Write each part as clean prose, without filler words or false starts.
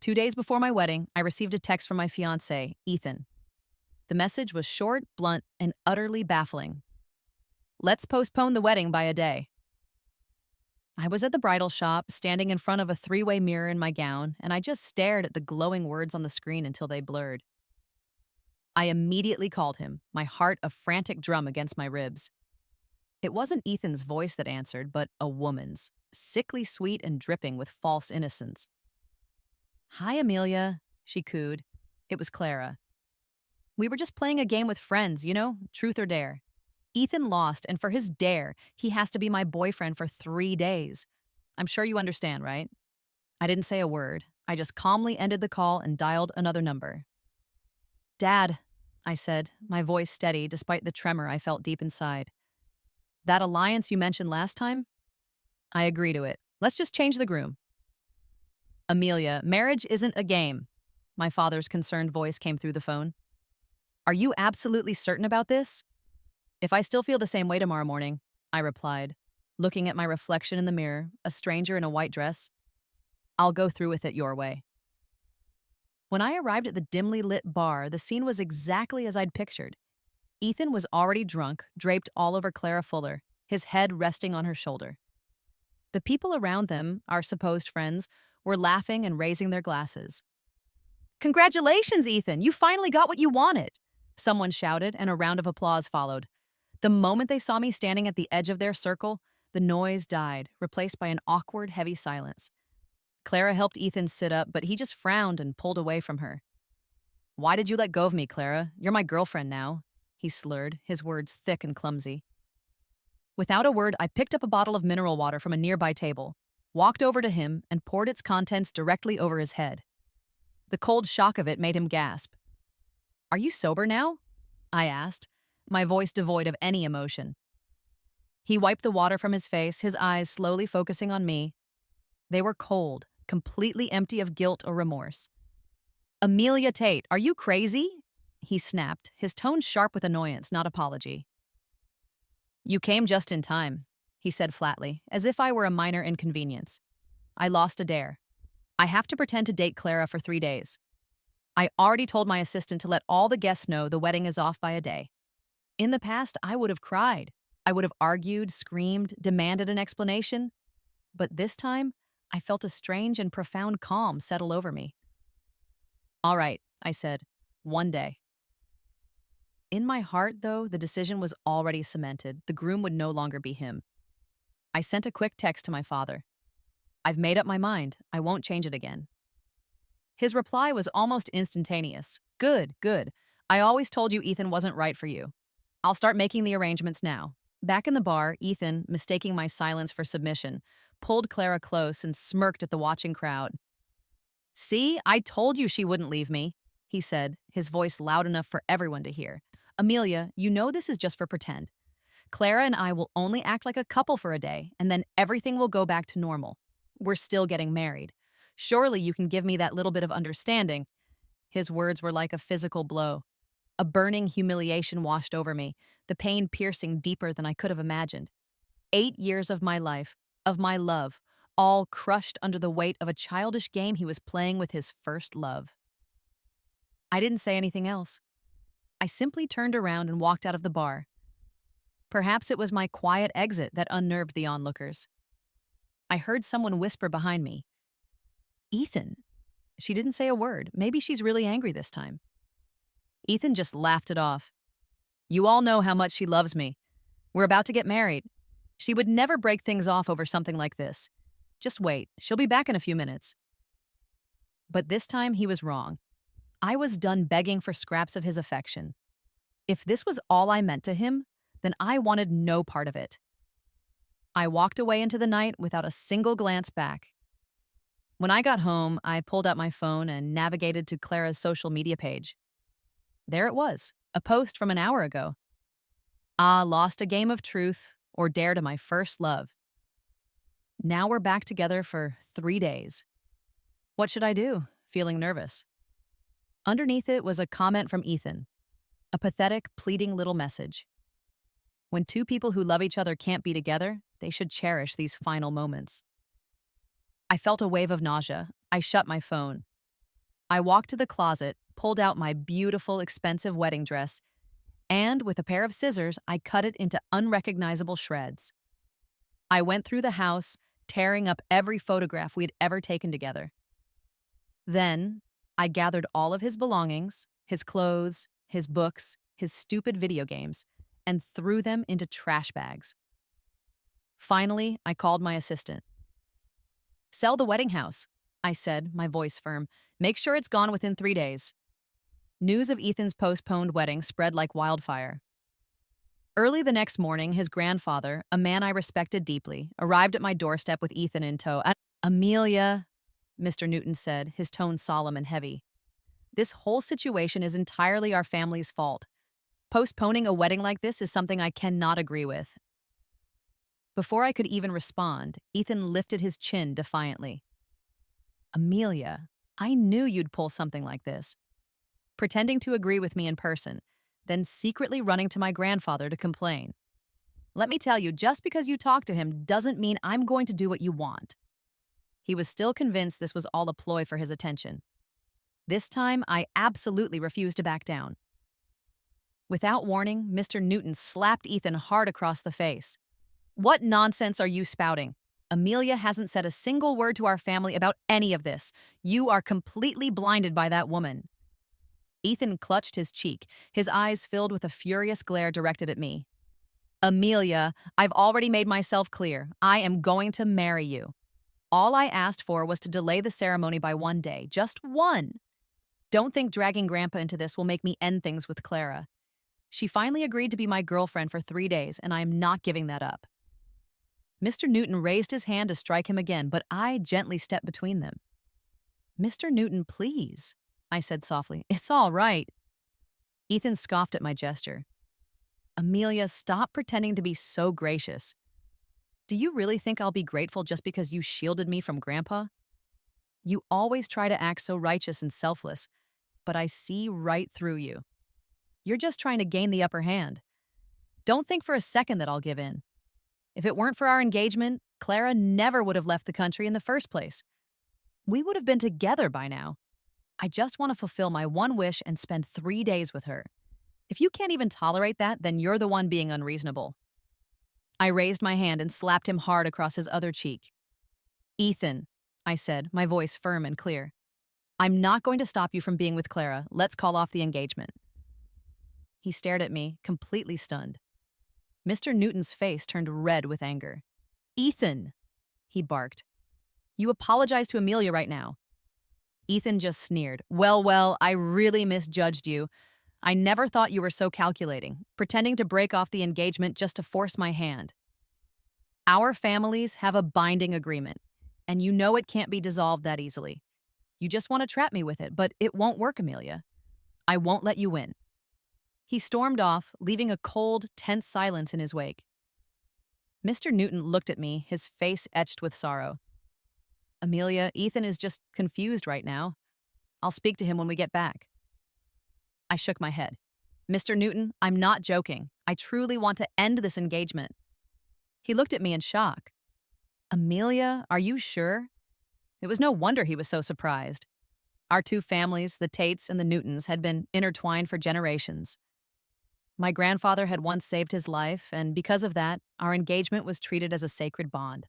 2 days before my wedding, I received a text from my fiancé, Ethan. The message was short, blunt, and utterly baffling. Let's postpone the wedding by a day. I was at the bridal shop, standing in front of a three-way mirror in my gown, and I just stared at the glowing words on the screen until they blurred. I immediately called him, my heart a frantic drum against my ribs. It wasn't Ethan's voice that answered, but a woman's, sickly sweet and dripping with false innocence. Hi, Amelia, she cooed. It was Clara. We were just playing a game with friends, truth or dare. Ethan lost, and for his dare, he has to be my boyfriend for 3 days. I'm sure you understand, right? I didn't say a word. I just calmly ended the call and dialed another number. Dad, I said, my voice steady despite the tremor I felt deep inside. That alliance you mentioned last time? I agree to it. Let's just change the groom. Amelia, marriage isn't a game. My father's concerned voice came through the phone. Are you absolutely certain about this? If I still feel the same way tomorrow morning, I replied, looking at my reflection in the mirror, a stranger in a white dress. I'll go through with it your way. When I arrived at the dimly lit bar, the scene was exactly as I'd pictured. Ethan was already drunk, draped all over Clara Fuller, his head resting on her shoulder. The people around them, our supposed friends, were laughing and raising their glasses. Congratulations, Ethan! You finally got what you wanted! Someone shouted, and a round of applause followed. The moment they saw me standing at the edge of their circle, the noise died, replaced by an awkward, heavy silence. Clara helped Ethan sit up, but he just frowned and pulled away from her. Why did you let go of me, Clara? You're my girlfriend now, he slurred, his words thick and clumsy. Without a word, I picked up a bottle of mineral water from a nearby table, walked over to him, and poured its contents directly over his head. The cold shock of it made him gasp. Are you sober now? I asked, my voice devoid of any emotion. He wiped the water from his face, his eyes slowly focusing on me. They were cold, completely empty of guilt or remorse. Amelia Tate, are you crazy? He snapped, his tone sharp with annoyance, not apology. You came just in time, he said flatly, as if I were a minor inconvenience. I lost a dare. I have to pretend to date Clara for 3 days. I already told my assistant to let all the guests know the wedding is off by a day. In the past, I would have cried. I would have argued, screamed, demanded an explanation. But this time, I felt a strange and profound calm settle over me. All right, I said, 1 day. In my heart, though, the decision was already cemented. The groom would no longer be him. I sent a quick text to my father. I've made up my mind. I won't change it again. His reply was almost instantaneous. Good, good. I always told you Ethan wasn't right for you. I'll start making the arrangements now. Back in the bar, Ethan, mistaking my silence for submission, pulled Clara close and smirked at the watching crowd. See, I told you she wouldn't leave me, he said, his voice loud enough for everyone to hear. Amelia, you know this is just for pretend. Clara and I will only act like a couple for a day, and then everything will go back to normal. We're still getting married. Surely you can give me that little bit of understanding. His words were like a physical blow. A burning humiliation washed over me, the pain piercing deeper than I could have imagined. 8 years of my life, of my love, all crushed under the weight of a childish game he was playing with his first love. I didn't say anything else. I simply turned around and walked out of the bar. Perhaps it was my quiet exit that unnerved the onlookers. I heard someone whisper behind me, Ethan. She didn't say a word. Maybe she's really angry this time. Ethan just laughed it off. You all know how much she loves me. We're about to get married. She would never break things off over something like this. Just wait. She'll be back in a few minutes. But this time he was wrong. I was done begging for scraps of his affection. If this was all I meant to him, then I wanted no part of it. I walked away into the night without a single glance back. When I got home, I pulled out my phone and navigated to Clara's social media page. There it was, a post from an hour ago. Ah, lost a game of truth, or dare to my first love. Now we're back together for 3 days. What should I do? Feeling nervous. Underneath it was a comment from Ethan, a pathetic, pleading little message. When two people who love each other can't be together, they should cherish these final moments. I felt a wave of nausea. I shut my phone. I walked to the closet, pulled out my beautiful, expensive wedding dress, and with a pair of scissors, I cut it into unrecognizable shreds. I went through the house, tearing up every photograph we had ever taken together. Then, I gathered all of his belongings, his clothes, his books, his stupid video games, and threw them into trash bags. Finally, I called my assistant. "Sell the wedding house," I said, my voice firm. "Make sure it's gone within 3 days." News of Ethan's postponed wedding spread like wildfire. Early the next morning, his grandfather, a man I respected deeply, arrived at my doorstep with Ethan in tow. "Amelia," Mr. Newton said, his tone solemn and heavy. "This whole situation is entirely our family's fault. Postponing a wedding like this is something I cannot agree with." Before I could even respond, Ethan lifted his chin defiantly. "Amelia, I knew you'd pull something like this. Pretending to agree with me in person, then secretly running to my grandfather to complain. Let me tell you, just because you talk to him doesn't mean I'm going to do what you want." He was still convinced this was all a ploy for his attention. This time, I absolutely refused to back down. Without warning, Mr. Newton slapped Ethan hard across the face. "What nonsense are you spouting? Amelia hasn't said a single word to our family about any of this. You are completely blinded by that woman." Ethan clutched his cheek, his eyes filled with a furious glare directed at me. "Amelia, I've already made myself clear. I am going to marry you. All I asked for was to delay the ceremony by 1 day, just one. Don't think dragging Grandpa into this will make me end things with Clara. She finally agreed to be my girlfriend for 3 days, and I am not giving that up." Mr. Newton raised his hand to strike him again, but I gently stepped between them. "Mr. Newton, please," I said softly. "It's all right." Ethan scoffed at my gesture. "Amelia, stop pretending to be so gracious. Do you really think I'll be grateful just because you shielded me from Grandpa? You always try to act so righteous and selfless, but I see right through you. You're just trying to gain the upper hand. Don't think for a second that I'll give in. If it weren't for our engagement, Clara never would have left the country in the first place. We would have been together by now. I just want to fulfill my one wish and spend 3 days with her. If you can't even tolerate that, then you're the one being unreasonable." I raised my hand and slapped him hard across his other cheek. "Ethan," I said, my voice firm and clear, "I'm not going to stop you from being with Clara. Let's call off the engagement." He stared at me, completely stunned. Mr. Newton's face turned red with anger. "Ethan," he barked, "you apologize to Amelia right now." Ethan just sneered. Well, I really misjudged you. I never thought you were so calculating, pretending to break off the engagement just to force my hand. Our families have a binding agreement, and you know it can't be dissolved that easily. You just want to trap me with it, but it won't work, Amelia. I won't let you win." He stormed off, leaving a cold, tense silence in his wake. Mr. Newton looked at me, his face etched with sorrow. "Amelia, Ethan is just confused right now. I'll speak to him when we get back." I shook my head. "Mr. Newton, I'm not joking. I truly want to end this engagement." He looked at me in shock. "Amelia, are you sure?" It was no wonder he was so surprised. Our two families, the Tates and the Newtons, had been intertwined for generations. My grandfather had once saved his life, and because of that, our engagement was treated as a sacred bond.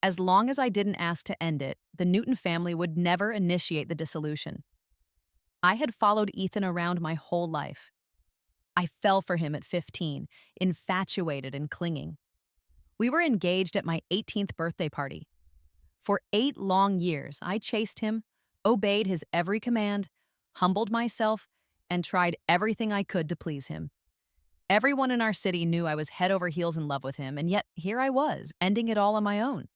As long as I didn't ask to end it, the Newton family would never initiate the dissolution. I had followed Ethan around my whole life. I fell for him at 15, infatuated and clinging. We were engaged at my 18th birthday party. For 8 long years, I chased him, obeyed his every command, humbled myself, and tried everything I could to please him. Everyone in our city knew I was head over heels in love with him, and yet here I was, ending it all on my own.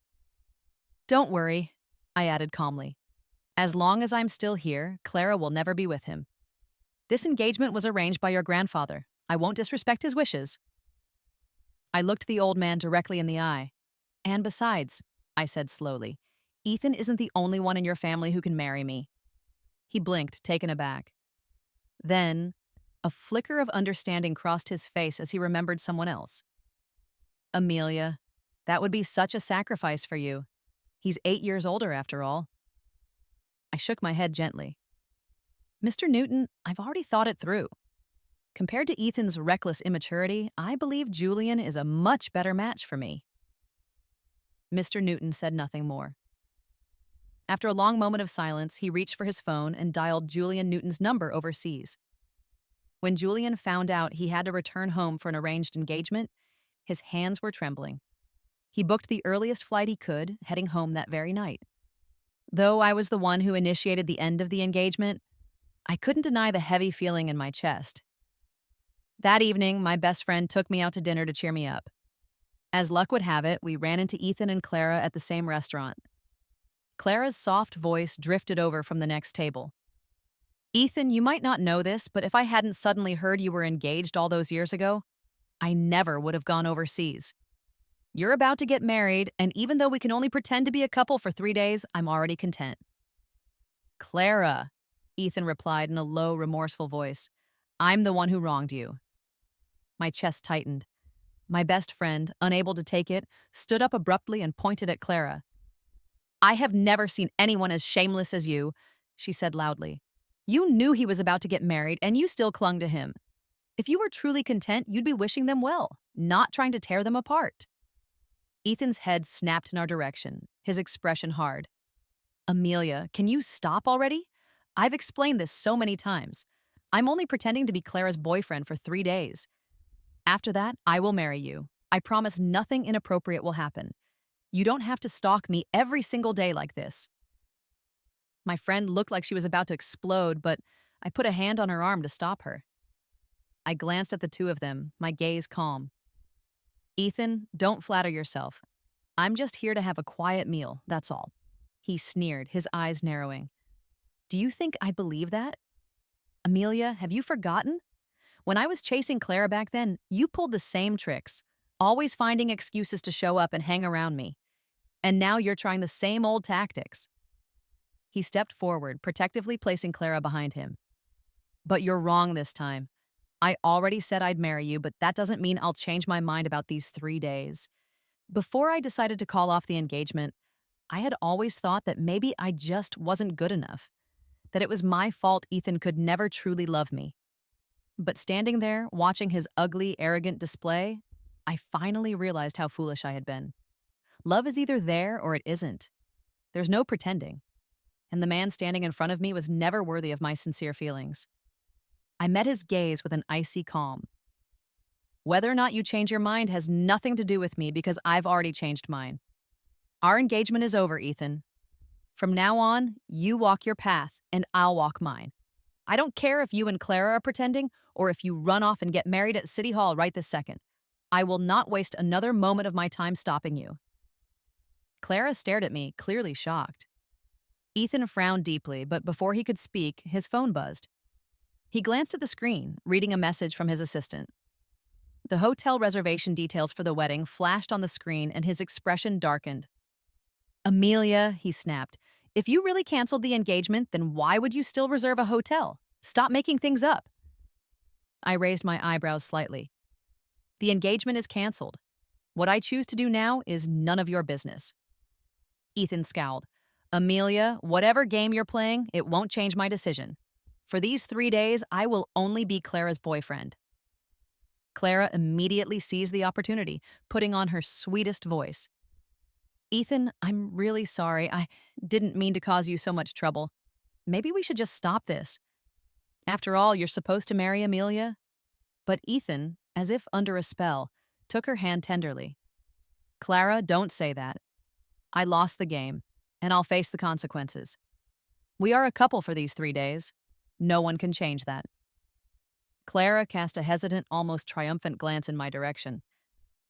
"Don't worry," I added calmly. "As long as I'm still here, Clara will never be with him. This engagement was arranged by your grandfather. I won't disrespect his wishes." I looked the old man directly in the eye. "And besides," I said slowly, "Ethan isn't the only one in your family who can marry me." He blinked, taken aback. Then, a flicker of understanding crossed his face as he remembered someone else. "Amelia, that would be such a sacrifice for you. He's 8 years older after all." I shook my head gently. Mr. Newton, I've already thought it through. Compared to Ethan's reckless immaturity, I believe Julian is a much better match for me. Mr. Newton said nothing more. After a long moment of silence, he reached for his phone and dialed Julian Newton's number overseas. When Julian found out he had to return home for an arranged engagement, his hands were trembling. He booked the earliest flight he could, heading home that very night. Though I was the one who initiated the end of the engagement, I couldn't deny the heavy feeling in my chest. That evening, my best friend took me out to dinner to cheer me up. As luck would have it, we ran into Ethan and Clara at the same restaurant. Clara's soft voice drifted over from the next table. Ethan, you might not know this, but if I hadn't suddenly heard you were engaged all those years ago, I never would have gone overseas. You're about to get married, and even though we can only pretend to be a couple for 3 days, I'm already content. Clara, Ethan replied in a low, remorseful voice, I'm the one who wronged you. My chest tightened. My best friend, unable to take it, stood up abruptly and pointed at Clara. I have never seen anyone as shameless as you, she said loudly. You knew he was about to get married, and you still clung to him. If you were truly content, you'd be wishing them well, not trying to tear them apart. Ethan's head snapped in our direction, his expression hard. Amelia, can you stop already? I've explained this so many times. I'm only pretending to be Clara's boyfriend for 3 days. After that, I will marry you. I promise nothing inappropriate will happen. You don't have to stalk me every single day like this. My friend looked like she was about to explode, but I put a hand on her arm to stop her. I glanced at the two of them, my gaze calm. Ethan, don't flatter yourself. I'm just here to have a quiet meal, that's all. He sneered, his eyes narrowing. Do you think I believe that? Amelia, have you forgotten? When I was chasing Clara back then, you pulled the same tricks, always finding excuses to show up and hang around me. And now you're trying the same old tactics. He stepped forward, protectively placing Clara behind him. But you're wrong this time. I already said I'd marry you, but that doesn't mean I'll change my mind about these 3 days. Before I decided to call off the engagement, I had always thought that maybe I just wasn't good enough, that it was my fault Ethan could never truly love me. But standing there, watching his ugly, arrogant display, I finally realized how foolish I had been. Love is either there or it isn't. There's no pretending. And the man standing in front of me was never worthy of my sincere feelings. I met his gaze with an icy calm. Whether or not you change your mind has nothing to do with me because I've already changed mine. Our engagement is over, Ethan. From now on, you walk your path and I'll walk mine. I don't care if you and Clara are pretending or if you run off and get married at City Hall right this second. I will not waste another moment of my time stopping you. Clara stared at me, clearly shocked. Ethan frowned deeply, but before he could speak, his phone buzzed. He glanced at the screen, reading a message from his assistant. The hotel reservation details for the wedding flashed on the screen and his expression darkened. Amelia, he snapped, if you really canceled the engagement, then why would you still reserve a hotel? Stop making things up. I raised my eyebrows slightly. The engagement is canceled. What I choose to do now is none of your business. Ethan scowled. Amelia, whatever game you're playing, it won't change my decision. For these 3 days, I will only be Clara's boyfriend. Clara immediately seized the opportunity, putting on her sweetest voice. Ethan, I'm really sorry. I didn't mean to cause you so much trouble. Maybe we should just stop this. After all, you're supposed to marry Amelia. But Ethan, as if under a spell, took her hand tenderly. Clara, don't say that. I lost the game, and I'll face the consequences. We are a couple for these 3 days. No one can change that. Clara cast a hesitant, almost triumphant glance in my direction.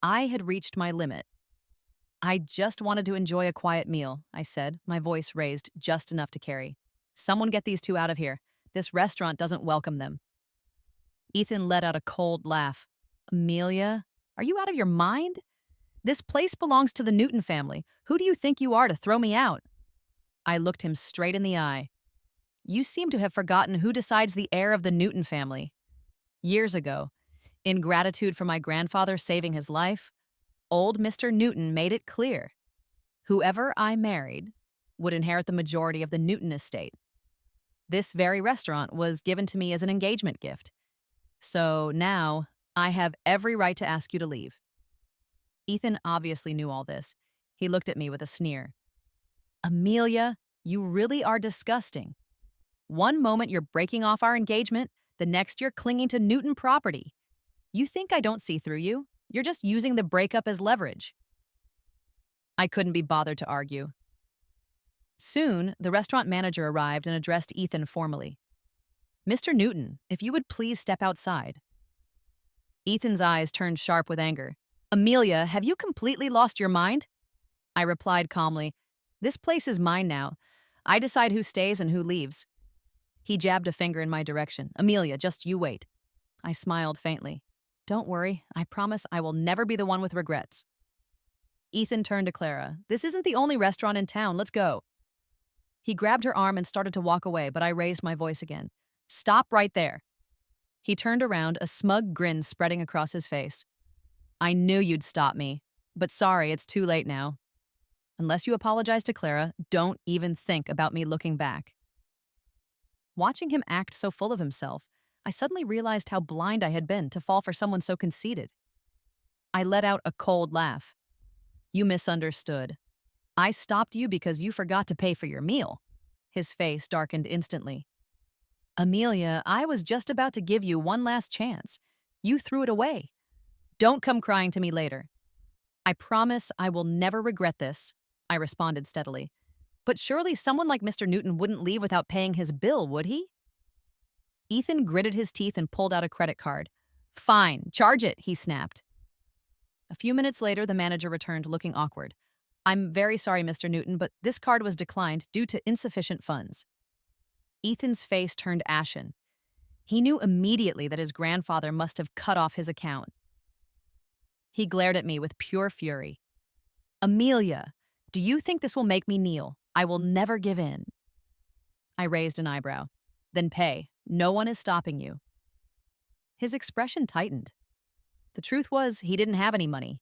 I had reached my limit. I just wanted to enjoy a quiet meal, I said, my voice raised just enough to carry. Someone get these two out of here. This restaurant doesn't welcome them. Ethan let out a cold laugh. Amelia, are you out of your mind? This place belongs to the Newton family. Who do you think you are to throw me out? I looked him straight in the eye. You seem to have forgotten who decides the heir of the Newton family. Years ago, in gratitude for my grandfather saving his life, old Mr. Newton made it clear. Whoever I married would inherit the majority of the Newton estate. This very restaurant was given to me as an engagement gift. So now I have every right to ask you to leave. Ethan obviously knew all this. He looked at me with a sneer. Amelia, you really are disgusting. One moment you're breaking off our engagement, the next you're clinging to Newton property. You think I don't see through you? You're just using the breakup as leverage. I couldn't be bothered to argue. Soon, the restaurant manager arrived and addressed Ethan formally. Mr. Newton, if you would please step outside. Ethan's eyes turned sharp with anger. Amelia, have you completely lost your mind? I replied calmly, this place is mine now. I decide who stays and who leaves. He jabbed a finger in my direction. Amelia, just you wait. I smiled faintly. Don't worry, I promise I will never be the one with regrets. Ethan turned to Clara. This isn't the only restaurant in town, let's go. He grabbed her arm and started to walk away, but I raised my voice again. Stop right there. He turned around, a smug grin spreading across his face. I knew you'd stop me, but sorry, it's too late now. Unless you apologize to Clara, don't even think about me looking back. Watching him act so full of himself, I suddenly realized how blind I had been to fall for someone so conceited. I let out a cold laugh. You misunderstood. I stopped you because you forgot to pay for your meal. His face darkened instantly. Amelia, I was just about to give you one last chance. You threw it away. Don't come crying to me later. I promise I will never regret this, I responded steadily. But surely someone like Mr. Newton wouldn't leave without paying his bill, would he? Ethan gritted his teeth and pulled out a credit card. Fine, charge it, he snapped. A few minutes later, the manager returned looking awkward. I'm very sorry, Mr. Newton, but this card was declined due to insufficient funds. Ethan's face turned ashen. He knew immediately that his grandfather must have cut off his account. He glared at me with pure fury. Amelia, do you think this will make me kneel? I will never give in. I raised an eyebrow. Then pay. No one is stopping you. His expression tightened. The truth was, he didn't have any money.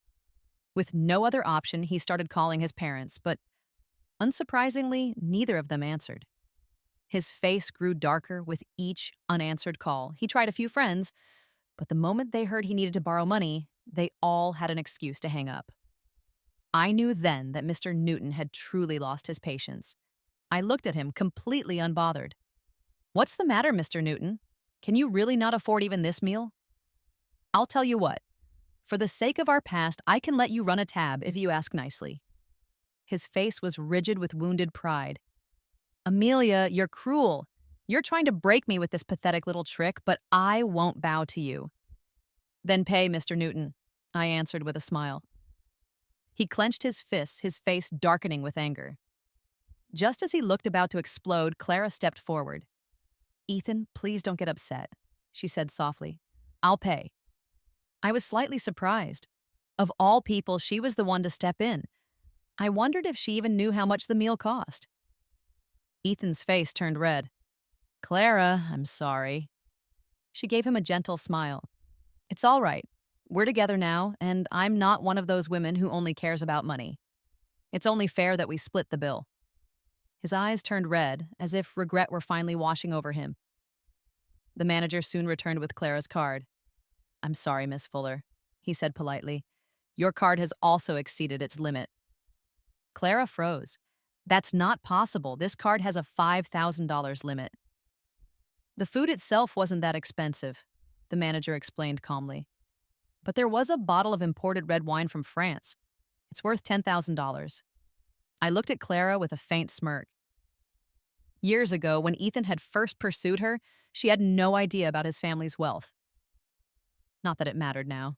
With no other option, he started calling his parents, but unsurprisingly, neither of them answered. His face grew darker with each unanswered call. He tried a few friends, but the moment they heard he needed to borrow money, they all had an excuse to hang up. I knew then that Mr. Newton had truly lost his patience. I looked at him completely unbothered. What's the matter, Mr. Newton? Can you really not afford even this meal? I'll tell you what. For the sake of our past, I can let you run a tab if you ask nicely. His face was rigid with wounded pride. Amelia, you're cruel. You're trying to break me with this pathetic little trick, but I won't bow to you. Then pay, Mr. Newton, I answered with a smile. He clenched his fists, his face darkening with anger. Just as he looked about to explode, Clara stepped forward. Ethan, please don't get upset, she said softly. I'll pay. I was slightly surprised. Of all people, she was the one to step in. I wondered if she even knew how much the meal cost. Ethan's face turned red. Clara, I'm sorry. She gave him a gentle smile. It's all right. We're together now, and I'm not one of those women who only cares about money. It's only fair that we split the bill. His eyes turned red, as if regret were finally washing over him. The manager soon returned with Clara's card. I'm sorry, Miss Fuller, he said politely. Your card has also exceeded its limit. Clara froze. That's not possible. This card has a $5,000 limit. The food itself wasn't that expensive, the manager explained calmly. But there was a bottle of imported red wine from France. It's worth $10,000. I looked at Clara with a faint smirk. Years ago, when Ethan had first pursued her, she had no idea about his family's wealth. Not that it mattered now.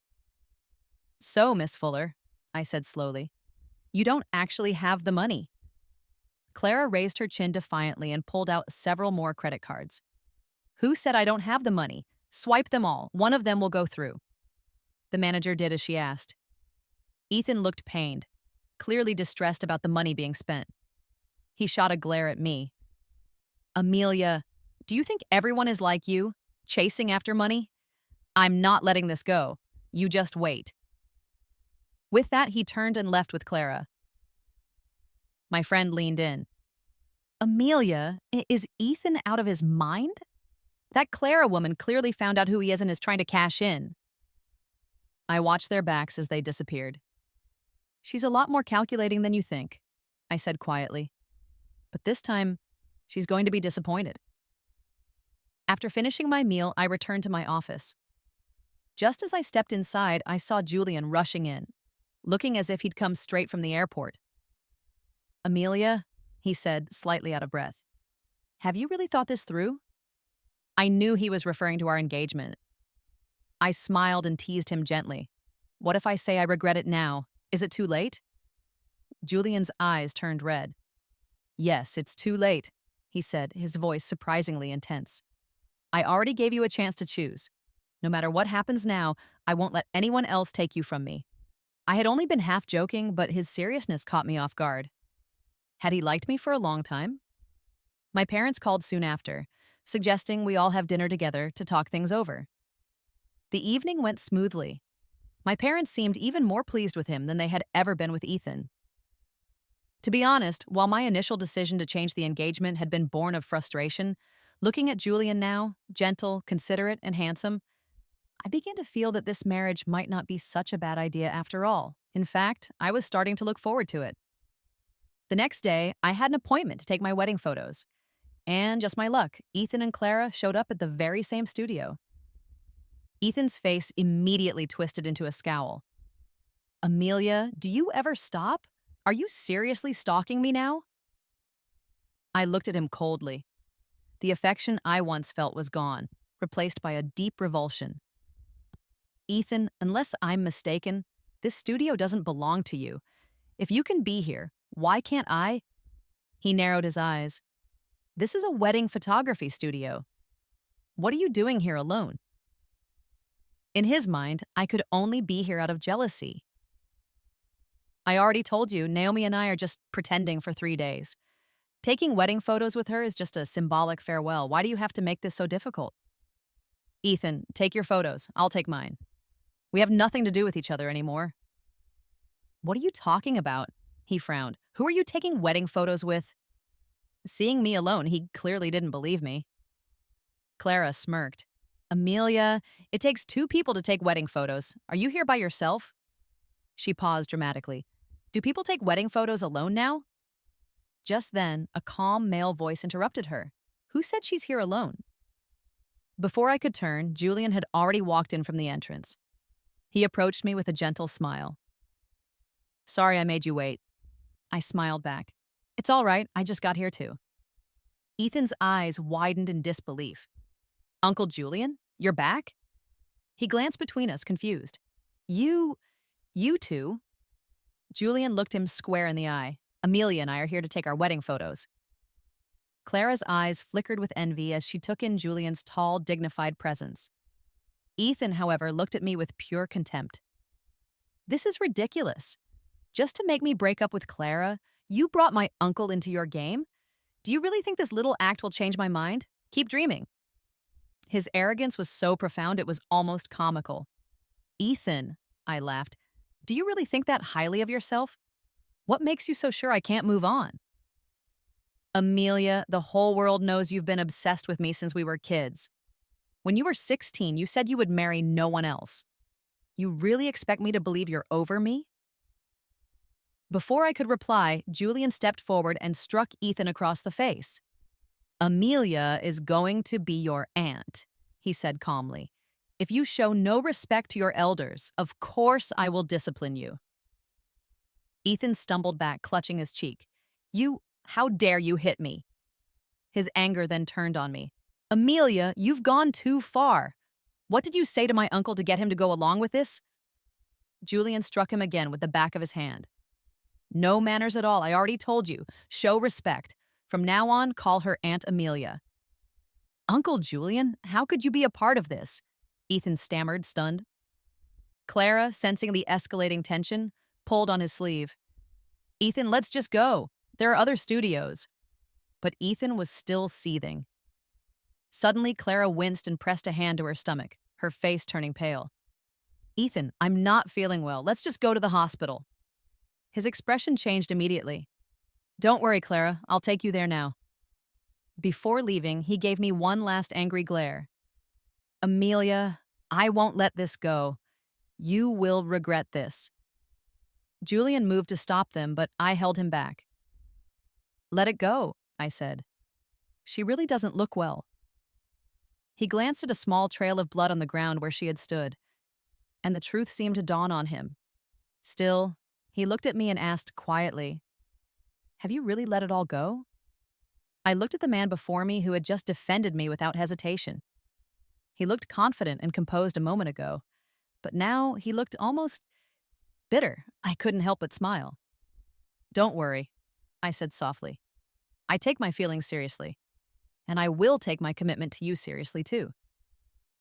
So, Miss Fuller, I said slowly, you don't actually have the money. Clara raised her chin defiantly and pulled out several more credit cards. Who said I don't have the money? Swipe them all. One of them will go through. The manager did as she asked. Ethan looked pained, clearly distressed about the money being spent. He shot a glare at me. Amelia, do you think everyone is like you, chasing after money? I'm not letting this go. You just wait. With that, he turned and left with Clara. My friend leaned in. Amelia, is Ethan out of his mind? That Clara woman clearly found out who he is and is trying to cash in. I watched their backs as they disappeared. She's a lot more calculating than you think, I said quietly. But this time, she's going to be disappointed. After finishing my meal, I returned to my office. Just as I stepped inside, I saw Julian rushing in, looking as if he'd come straight from the airport. Amelia, he said, slightly out of breath. Have you really thought this through? I knew he was referring to our engagement. I smiled and teased him gently. What if I say I regret it now? Is it too late? Julian's eyes turned red. Yes, it's too late, he said, his voice surprisingly intense. I already gave you a chance to choose. No matter what happens now, I won't let anyone else take you from me. I had only been half joking, but his seriousness caught me off guard. Had he liked me for a long time? My parents called soon after, suggesting we all have dinner together to talk things over. The evening went smoothly. My parents seemed even more pleased with him than they had ever been with Ethan. To be honest, while my initial decision to change the engagement had been born of frustration, looking at Julian now, gentle, considerate, and handsome, I began to feel that this marriage might not be such a bad idea after all. In fact, I was starting to look forward to it. The next day, I had an appointment to take my wedding photos. And just my luck, Ethan and Clara showed up at the very same studio. Ethan's face immediately twisted into a scowl. Amelia, do you ever stop? Are you seriously stalking me now? I looked at him coldly. The affection I once felt was gone, replaced by a deep revulsion. Ethan, unless I'm mistaken, this studio doesn't belong to you. If you can be here, why can't I? He narrowed his eyes. This is a wedding photography studio. What are you doing here alone? In his mind, I could only be here out of jealousy. I already told you, Naomi and I are just pretending for 3 days. Taking wedding photos with her is just a symbolic farewell. Why do you have to make this so difficult? Ethan, take your photos. I'll take mine. We have nothing to do with each other anymore. What are you talking about? He frowned. Who are you taking wedding photos with? Seeing me alone, he clearly didn't believe me. Clara smirked. Amelia, it takes 2 people to take wedding photos. Are you here by yourself? She paused dramatically. Do people take wedding photos alone now? Just then, a calm male voice interrupted her. Who said she's here alone? Before I could turn, Julian had already walked in from the entrance. He approached me with a gentle smile. Sorry I made you wait. I smiled back. It's all right, I just got here too. Ethan's eyes widened in disbelief. Uncle Julian, you're back? He glanced between us, confused. You two? Julian looked him square in the eye. Amelia and I are here to take our wedding photos. Clara's eyes flickered with envy as she took in Julian's tall, dignified presence. Ethan, however, looked at me with pure contempt. This is ridiculous. Just to make me break up with Clara, you brought my uncle into your game? Do you really think this little act will change my mind? Keep dreaming. His arrogance was so profound it was almost comical. Ethan, I laughed, do you really think that highly of yourself? What makes you so sure I can't move on? Amelia, the whole world knows you've been obsessed with me since we were kids. When you were 16, you said you would marry no one else. You really expect me to believe you're over me? Before I could reply, Julian stepped forward and struck Ethan across the face. Amelia is going to be your aunt, he said calmly. If you show no respect to your elders, of course I will discipline you. Ethan stumbled back, clutching his cheek. How dare you hit me? His anger then turned on me. Amelia, you've gone too far. What did you say to my uncle to get him to go along with this? Julian struck him again with the back of his hand. No manners at all, I already told you. Show respect. From now on, call her Aunt Amelia. Uncle Julian, how could you be a part of this? Ethan stammered, stunned. Clara, sensing the escalating tension, pulled on his sleeve. Ethan, let's just go. There are other studios. But Ethan was still seething. Suddenly, Clara winced and pressed a hand to her stomach, her face turning pale. Ethan, I'm not feeling well. Let's just go to the hospital. His expression changed immediately. Don't worry, Clara. I'll take you there now. Before leaving, he gave me one last angry glare. Amelia, I won't let this go. You will regret this. Julian moved to stop them, but I held him back. Let it go, I said. She really doesn't look well. He glanced at a small trail of blood on the ground where she had stood, and the truth seemed to dawn on him. Still, he looked at me and asked quietly, Have you really let it all go? I looked at the man before me who had just defended me without hesitation. He looked confident and composed a moment ago, but now he looked almost bitter. I couldn't help but smile. Don't worry, I said softly. I take my feelings seriously, and I will take my commitment to you seriously too.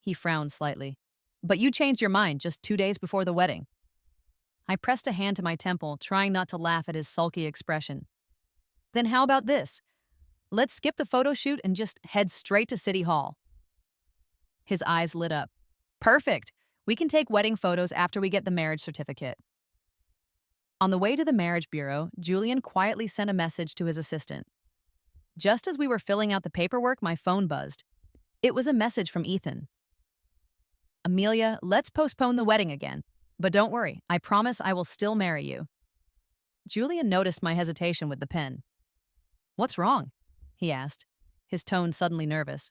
He frowned slightly. But you changed your mind just 2 days before the wedding. I pressed a hand to my temple, trying not to laugh at his sulky expression. Then how about this? Let's skip the photo shoot and just head straight to City Hall. His eyes lit up. Perfect! We can take wedding photos after we get the marriage certificate. On the way to the marriage bureau, Julian quietly sent a message to his assistant. Just as we were filling out the paperwork, my phone buzzed. It was a message from Ethan. Amelia, let's postpone the wedding again. But don't worry, I promise I will still marry you. Julian noticed my hesitation with the pen. What's wrong? He asked, his tone suddenly nervous.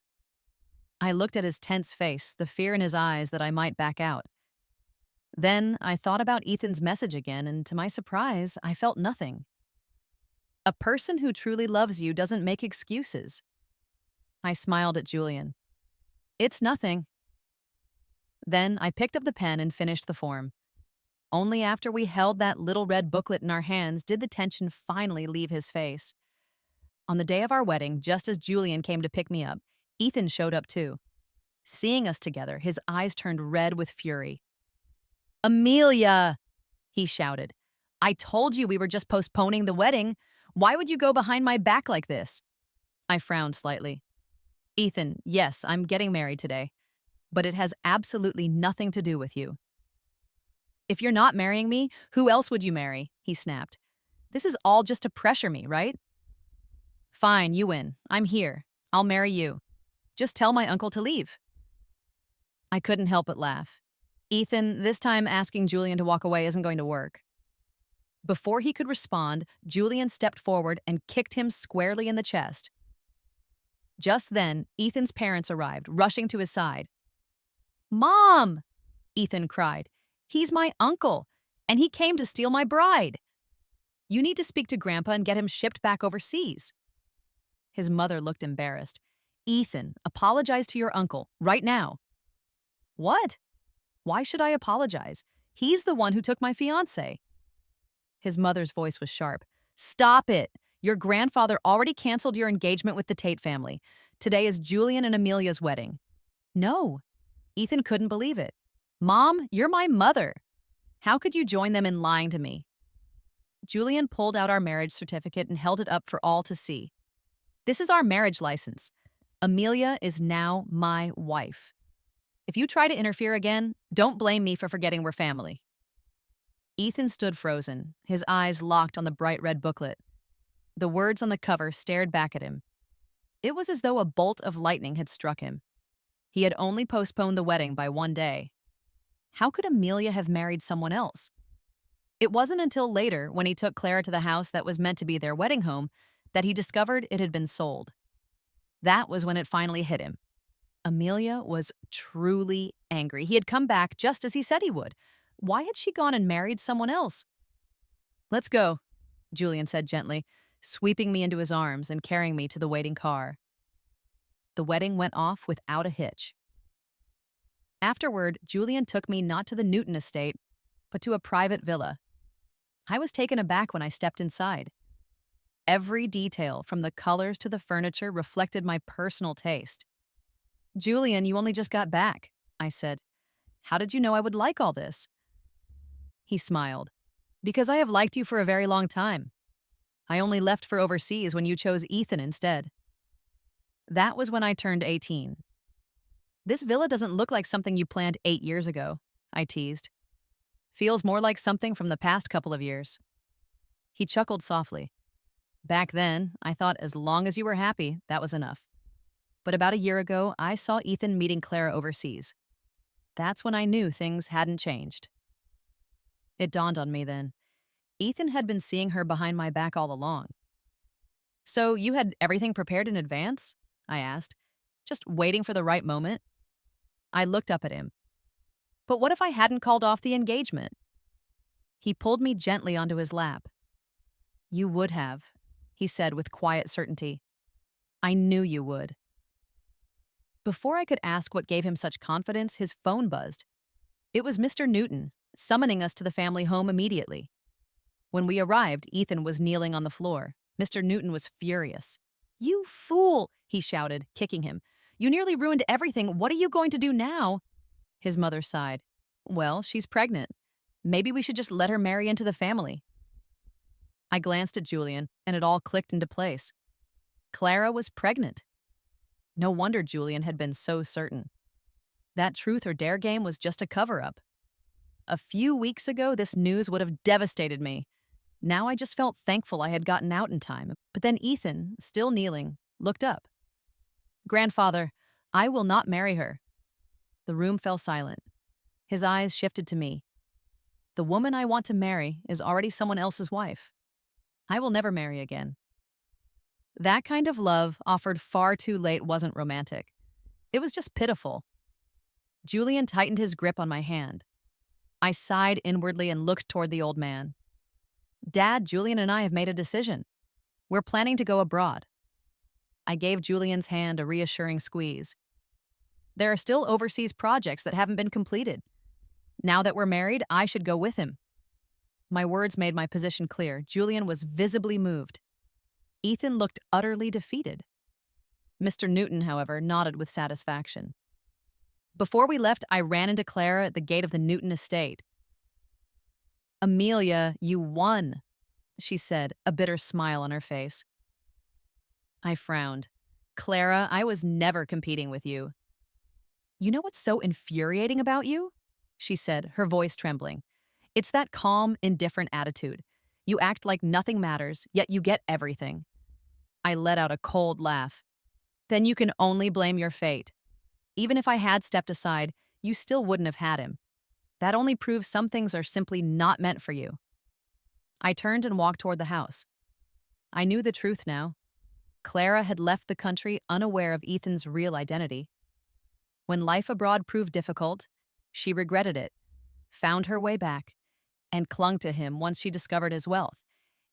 I looked at his tense face, the fear in his eyes that I might back out. Then I thought about Ethan's message again, and to my surprise, I felt nothing. A person who truly loves you doesn't make excuses. I smiled at Julian. It's nothing. Then I picked up the pen and finished the form. Only after we held that little red booklet in our hands did the tension finally leave his face. On the day of our wedding, just as Julian came to pick me up, Ethan showed up too. Seeing us together, his eyes turned red with fury. Amelia, he shouted. I told you we were just postponing the wedding. Why would you go behind my back like this? I frowned slightly. Ethan, yes, I'm getting married today, but it has absolutely nothing to do with you. If you're not marrying me, who else would you marry? He snapped. This is all just to pressure me, right? Fine, you win. I'm here. I'll marry you. Just tell my uncle to leave. I couldn't help but laugh. Ethan, this time asking Julian to walk away isn't going to work. Before he could respond, Julian stepped forward and kicked him squarely in the chest. Just then, Ethan's parents arrived, rushing to his side. Mom! Ethan cried. He's my uncle, and he came to steal my bride. You need to speak to Grandpa and get him shipped back overseas. His mother looked embarrassed. Ethan, apologize to your uncle, right now. What? Why should I apologize? He's the one who took my fiancé. His mother's voice was sharp. Stop it! Your grandfather already canceled your engagement with the Tate family. Today is Julian and Amelia's wedding. No. Ethan couldn't believe it. Mom, you're my mother. How could you join them in lying to me? Julian pulled out our marriage certificate and held it up for all to see. This is our marriage license. Amelia is now my wife. If you try to interfere again, don't blame me for forgetting we're family. Ethan stood frozen, his eyes locked on the bright red booklet. The words on the cover stared back at him. It was as though a bolt of lightning had struck him. He had only postponed the wedding by 1 day. How could Amelia have married someone else? It wasn't until later, when he took Clara to the house that was meant to be their wedding home, that he discovered it had been sold. That was when it finally hit him. Amelia was truly angry. He had come back just as he said he would. Why had she gone and married someone else? Let's go, Julian said gently, sweeping me into his arms and carrying me to the waiting car. The wedding went off without a hitch. Afterward, Julian took me not to the Newton estate, but to a private villa. I was taken aback when I stepped inside. Every detail, from the colors to the furniture, reflected my personal taste. Julian, you only just got back, I said. How did you know I would like all this? He smiled. Because I have liked you for a very long time. I only left for overseas when you chose Ethan instead. That was when I turned 18. This villa doesn't look like something you planned 8 years ago, I teased. Feels more like something from the past couple of years. He chuckled softly. Back then, I thought as long as you were happy, that was enough. But about a year ago, I saw Ethan meeting Clara overseas. That's when I knew things hadn't changed. It dawned on me then. Ethan had been seeing her behind my back all along. So you had everything prepared in advance? I asked, just waiting for the right moment. I looked up at him. But what if I hadn't called off the engagement? He pulled me gently onto his lap. You would have, he said with quiet certainty. I knew you would. Before I could ask what gave him such confidence, his phone buzzed. It was Mr. Newton, summoning us to the family home immediately. When we arrived, Ethan was kneeling on the floor. Mr. Newton was furious. You fool, he shouted, kicking him. You nearly ruined everything. What are you going to do now? His mother sighed. Well, she's pregnant. Maybe we should just let her marry into the family. I glanced at Julian, and it all clicked into place. Clara was pregnant. No wonder Julian had been so certain. That truth or dare game was just a cover-up. A few weeks ago, this news would have devastated me. Now I just felt thankful I had gotten out in time. But then Ethan, still kneeling, looked up. Grandfather, I will not marry her. The room fell silent. His eyes shifted to me. The woman I want to marry is already someone else's wife. I will never marry again. That kind of love, offered far too late, wasn't romantic. It was just pitiful. Julian tightened his grip on my hand. I sighed inwardly and looked toward the old man. Dad, Julian and I have made a decision. We're planning to go abroad. I gave Julian's hand a reassuring squeeze. There are still overseas projects that haven't been completed. Now that we're married, I should go with him. My words made my position clear. Julian was visibly moved. Ethan looked utterly defeated. Mr. Newton, however, nodded with satisfaction. Before we left, I ran into Clara at the gate of the Newton estate. Amelia, you won, she said, a bitter smile on her face. I frowned. Clara, I was never competing with you. You know what's so infuriating about you? She said, her voice trembling. It's that calm, indifferent attitude. You act like nothing matters, yet you get everything. I let out a cold laugh. Then you can only blame your fate. Even if I had stepped aside, you still wouldn't have had him. That only proves some things are simply not meant for you. I turned and walked toward the house. I knew the truth now. Clara had left the country unaware of Ethan's real identity. When life abroad proved difficult, she regretted it, found her way back, and clung to him once she discovered his wealth,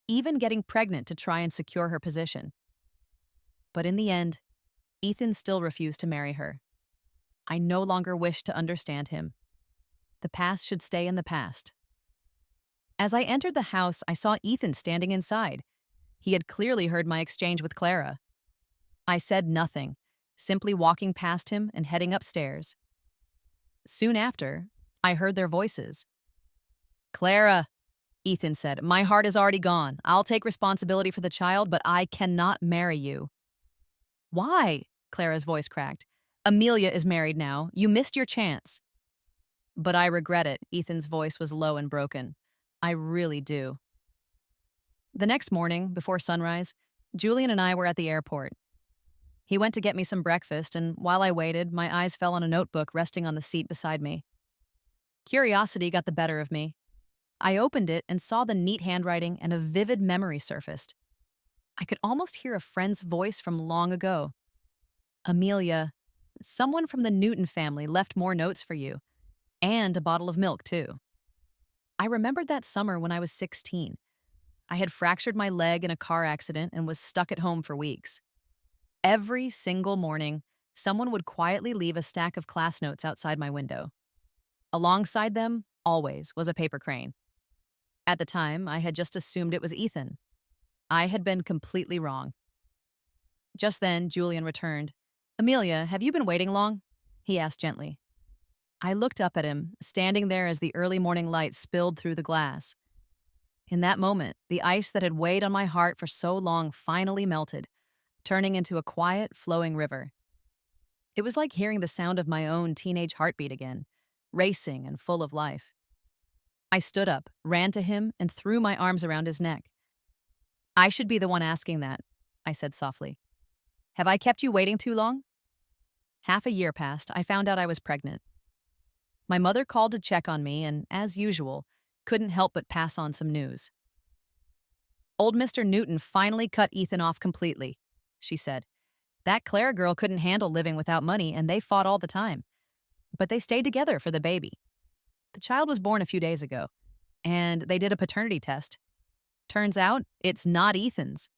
even getting pregnant to try and secure her position. But in the end, Ethan still refused to marry her. I no longer wished to understand him. The past should stay in the past. As I entered the house, I saw Ethan standing inside. He had clearly heard my exchange with Clara. I said nothing, simply walking past him and heading upstairs. Soon after, I heard their voices. Clara, Ethan said, my heart is already gone. I'll take responsibility for the child, but I cannot marry you. Why? Clara's voice cracked. Amelia is married now. You missed your chance. But I regret it. Ethan's voice was low and broken. I really do. The next morning, before sunrise, Julian and I were at the airport. He went to get me some breakfast, and while I waited, my eyes fell on a notebook resting on the seat beside me. Curiosity got the better of me. I opened it and saw the neat handwriting, and a vivid memory surfaced. I could almost hear a friend's voice from long ago. Amelia, someone from the Newton family left more notes for you. And a bottle of milk, too. I remembered that summer when I was 16. I had fractured my leg in a car accident and was stuck at home for weeks. Every single morning, someone would quietly leave a stack of class notes outside my window. Alongside them, always, was a paper crane. At the time, I had just assumed it was Ethan. I had been completely wrong. Just then, Julian returned. Amelia, have you been waiting long? He asked gently. I looked up at him, standing there as the early morning light spilled through the glass. In that moment, the ice that had weighed on my heart for so long finally melted, turning into a quiet, flowing river. It was like hearing the sound of my own teenage heartbeat again, racing and full of life. I stood up, ran to him, and threw my arms around his neck. I should be the one asking that, I said softly. Have I kept you waiting too long? Half a year passed. I found out I was pregnant. My mother called to check on me and, as usual, couldn't help but pass on some news. Old Mr. Newton finally cut Ethan off completely, she said. That Claire girl couldn't handle living without money, and they fought all the time. But they stayed together for the baby. The child was born a few days ago, and they did a paternity test. Turns out, it's not Ethan's.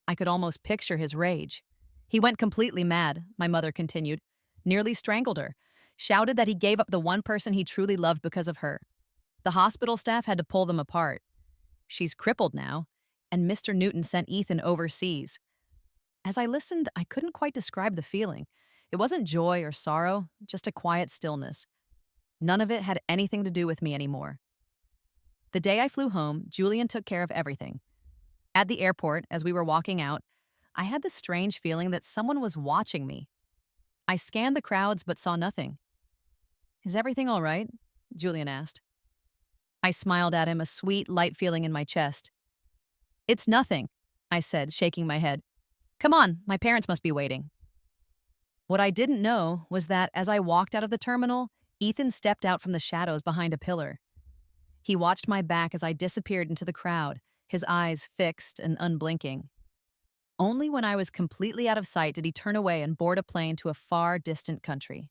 I could almost picture his rage. He went completely mad, my mother continued, nearly strangled her, shouted that he gave up the one person he truly loved because of her. The hospital staff had to pull them apart. She's crippled now, and Mr. Newton sent Ethan overseas. As I listened, I couldn't quite describe the feeling. It wasn't joy or sorrow, just a quiet stillness. None of it had anything to do with me anymore. The day I flew home, Julian took care of everything. At the airport, as we were walking out, I had the strange feeling that someone was watching me. I scanned the crowds but saw nothing. Is everything all right? Julian asked. I smiled at him, a sweet, light feeling in my chest. It's nothing, I said, shaking my head. Come on, my parents must be waiting. What I didn't know was that as I walked out of the terminal, Ethan stepped out from the shadows behind a pillar. He watched my back as I disappeared into the crowd, his eyes fixed and unblinking. Only when I was completely out of sight did he turn away and board a plane to a far distant country.